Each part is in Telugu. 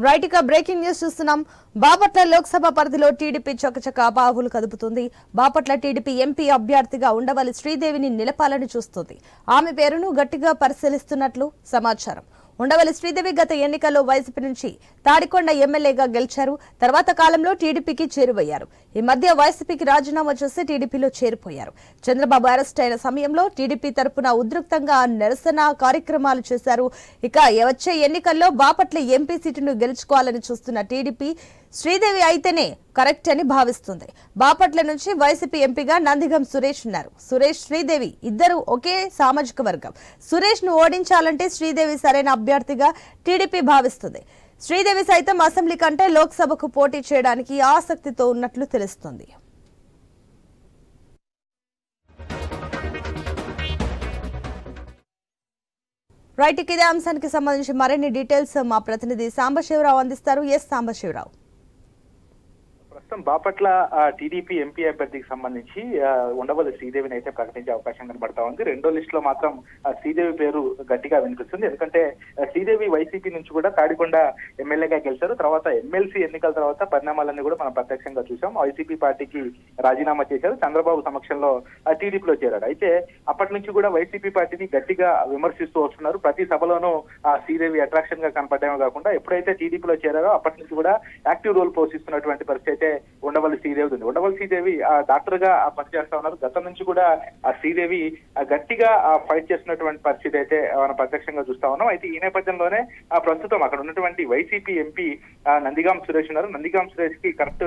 రైట్ ఇక బ్రేకింగ్ న్యూస్ చూస్తున్నాం. బాపట్ల లోక్సభ పరిధిలో టీడీపీ చకచక బావులు కదుపుతుంది. బాపట్ల టీడీపీ ఎంపీ అభ్యర్థిగా ఉండవల్లి శ్రీదేవిని నిలపాలని చూస్తుంది. ఆమె పేరును గట్టిగా పరిశీలిస్తున్నట్లు సమాచారం. ఉండవల్లి శ్రీదేవి గత ఎన్నికల్లో వైసీపీ నుంచి తాడికొండ ఎమ్మెల్యేగా గెలిచారు. తర్వాత కాలంలో టీడీపీకి చేరువయ్యారు. ఈ మధ్య వైసీపీకి రాజీనామా చేసి టీడీపీలో చేరిపోయారు. చంద్రబాబు అరెస్ట్ అయిన సమయంలో టీడీపీ తరపున ఉద్రిక్తంగా నిరసన కార్యక్రమాలు చేశారు. ఇక వచ్చే ఎన్నికల్లో బాపట్ల ఎంపీ సీటును గెలుచుకోవాలని చూస్తున్న టీడీపీ శ్రీదేవి అయితేనే కరెక్ట్ అని భావిస్తుంది. బాపట్ల నుంచి వైసీపీ ఎంపీగా నందిగం సురేష్ ఉన్నారు. సురేష్, శ్రీదేవి ఇద్దరు ఒకే సామాజిక వర్గం. సురేష్ ను ఓడించాలంటే శ్రీదేవి సరైన అభ్యర్థిగా టీడీపీ భావిస్తుంది. శ్రీదేవి సైతం అసెంబ్లీ కంటే లోక్సభకు పోటీ చేయడానికి ఆసక్తితో ఉన్నట్లు తెలుస్తుంది. రైట్, ఇదే అంశానికి సంబంధించి మరిన్ని డీటెయిల్స్ మా ప్రతినిధి సాంబశివరావు అందిస్తారు. ఎస్ సాంబశివరావు. ప్రస్తుతం బాపట్ల టీడీపీ ఎంపీ అభ్యర్థికి సంబంధించి ఉండవల్లి శ్రీదేవిని అయితే ప్రకటించే అవకాశం కనబడతా ఉంది. రెండో లిస్ట్ లో మాత్రం శ్రీదేవి పేరు గట్టిగా వినిపిస్తుంది. ఎందుకంటే శ్రీదేవి వైసీపీ నుంచి కూడా తాడికొండ ఎమ్మెల్యేగా గెలిచారు. తర్వాత ఎమ్మెల్సీ ఎన్నికల తర్వాత పరిణామాలన్నీ కూడా మనం ప్రత్యక్షంగా చూసాం. వైసీపీ పార్టీకి రాజీనామా చేశారు. చంద్రబాబు సమక్షంలో టీడీపీలో చేరారు. అయితే అప్పటి నుంచి కూడా వైసీపీ పార్టీని గట్టిగా విమర్శిస్తూ వస్తున్నారు. ప్రతి సభలోనూ శ్రీదేవి అట్రాక్షన్ గా కనపడమే కాకుండా ఎప్పుడైతే టీడీపీలో చేరారో అప్పటి నుంచి కూడా యాక్టివ్ రోల్ పోషిస్తున్నటువంటి పరిస్థితి అయితే ఉండవల్లి శ్రీదేవి ఉంది. ఉండవల్లి శ్రీదేవి డాక్టర్ గా పనిచేస్తా ఉన్నారు. గతం నుంచి కూడా ఆ శ్రీదేవి గట్టిగా ఫైట్ చేస్తున్నటువంటి పరిస్థితి అయితే మనం ప్రత్యక్షంగా చూస్తా ఉన్నాం. అయితే ఈ నేపథ్యంలోనే ప్రస్తుతం అక్కడ ఉన్నటువంటి వైసీపీ ఎంపీ నందిగాం సురేష్ ఉన్నారు. నందిగాం సురేష్ కి కరెక్ట్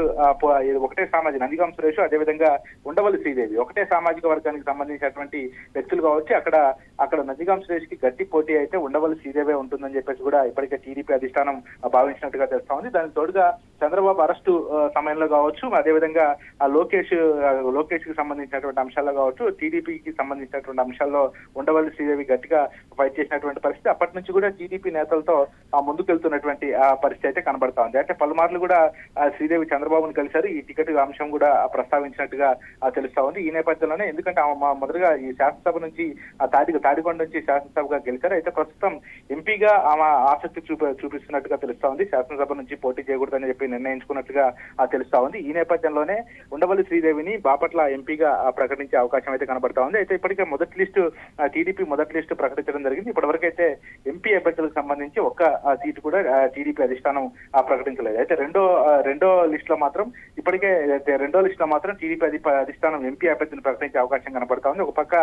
ఒకటే సామాజిక నందిగాం సురేష్, అదేవిధంగా ఉండవల్లి శ్రీదేవి ఒకటే సామాజిక వర్గానికి సంబంధించినటువంటి వ్యక్తులు కావచ్చు. అక్కడ నందిగాం సురేష్ కి గట్టి పోటీ అయితే ఉండవల్లి శ్రీదేవే ఉంటుందని చెప్పేసి కూడా ఇప్పటికే టీడీపీ అధిష్టానం భావించినట్టుగా తెలుస్తా ఉంది. దానికి తోడుగా చంద్రబాబు అరెస్టు సమయంలో కావచ్చు, అదేవిధంగా లోకేష్ కి సంబంధించినటువంటి అంశాల్లో కావచ్చు, టీడీపీకి సంబంధించినటువంటి అంశాల్లో ఉండవల్లి శ్రీదేవి గట్టిగా ఫైట్ చేసినటువంటి పరిస్థితి అప్పటి నుంచి కూడా టీడీపీ నేతలతో ముందుకెళ్తున్నటువంటి పరిస్థితి అయితే కనబడతా ఉంది. అంటే పలుమార్లు కూడా శ్రీదేవి చంద్రబాబును కలిశారు. ఈ టికెట్ అంశం కూడా ప్రస్తావించినట్టుగా తెలుస్తా ఉంది. ఈ నేపథ్యంలోనే ఎందుకంటే మొదటగా ఈ శాసనసభ నుంచి తాడికొండ నుంచి శాసనసభగా గెలిచారు. అయితే ప్రస్తుతం ఎంపీగా ఆమె ఆసక్తి చూపిస్తున్నట్టుగా తెలుస్తా ఉంది. శాసనసభ నుంచి పోటీ చేయకూడదని చెప్పి నిర్ణయించుకున్నట్టుగా తెలుస్తా ఉంది. ఈ నేపథ్యంలోనే ఉండవల్లి శ్రీదేవిని బాపట్ల ఎంపీగా ప్రకటించే అవకాశం అయితే కనబడతా ఉంది. అయితే ఇప్పటికే టీడీపీ మొదటి లిస్టు ప్రకటించడం జరిగింది. ఇప్పటివరకు అయితే ఎంపీ అభ్యర్థులకు సంబంధించి ఒక్క సీటు కూడా టీడీపీ అధిష్టానం ప్రకటించలేదు. అయితే రెండో లిస్ట్ లో మాత్రం టీడీపీ అధిష్టానం ఎంపీ అభ్యర్థిని ప్రకటించే అవకాశం కనబడతా ఉంది. ఒక పక్క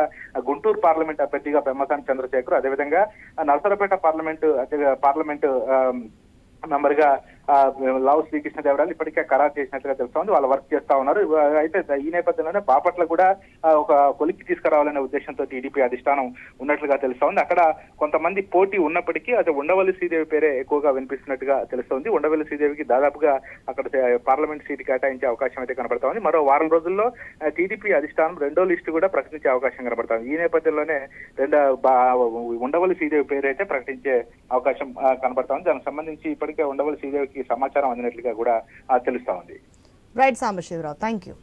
గుంటూరు పార్లమెంట్ అభ్యర్థిగా పెమ్మసాని చంద్రశేఖర్, అదేవిధంగా నరసరావుపేట పార్లమెంటు మెంబర్ గా లావు శ్రీకృష్ణదేవరాయలు ఇప్పటికే ఖరారు చేసినట్టుగా తెలుస్తోంది. వాళ్ళు వర్క్ చేస్తా ఉన్నారు. అయితే ఈ నేపథ్యంలోనే బాపట్ల కూడా ఒక కొలిక్కి తీసుకురావాలనే ఉద్దేశంతో టీడీపీ అధిష్టానం ఉన్నట్లుగా తెలుస్తా ఉంది. అక్కడ కొంతమంది పోటీ ఉన్నప్పటికీ అది ఉండవల్లి శ్రీదేవి పేరే ఎక్కువగా వినిపిస్తున్నట్టుగా తెలుస్తోంది. ఉండవల్లి శ్రీదేవికి దాదాపుగా అక్కడ పార్లమెంట్ సీటు కేటాయించే అవకాశం అయితే కనబడతా ఉంది. మరో వారం రోజుల్లో టీడీపీ అధిష్టానం రెండో లిస్టు కూడా ప్రకటించే అవకాశం కనబడతా ఉంది. ఈ నేపథ్యంలోనే ఉండవల్లి శ్రీదేవి పేరు అయితే ప్రకటించే అవకాశం కనబడతా ఉంది. దానికి సంబంధించి ఇప్పటికే ఉండవల్లి శ్రీదేవికి సమాచారం అందినట్లుగా కూడా తెలుస్తా ఉంది. Right Sambasivarao, thank you.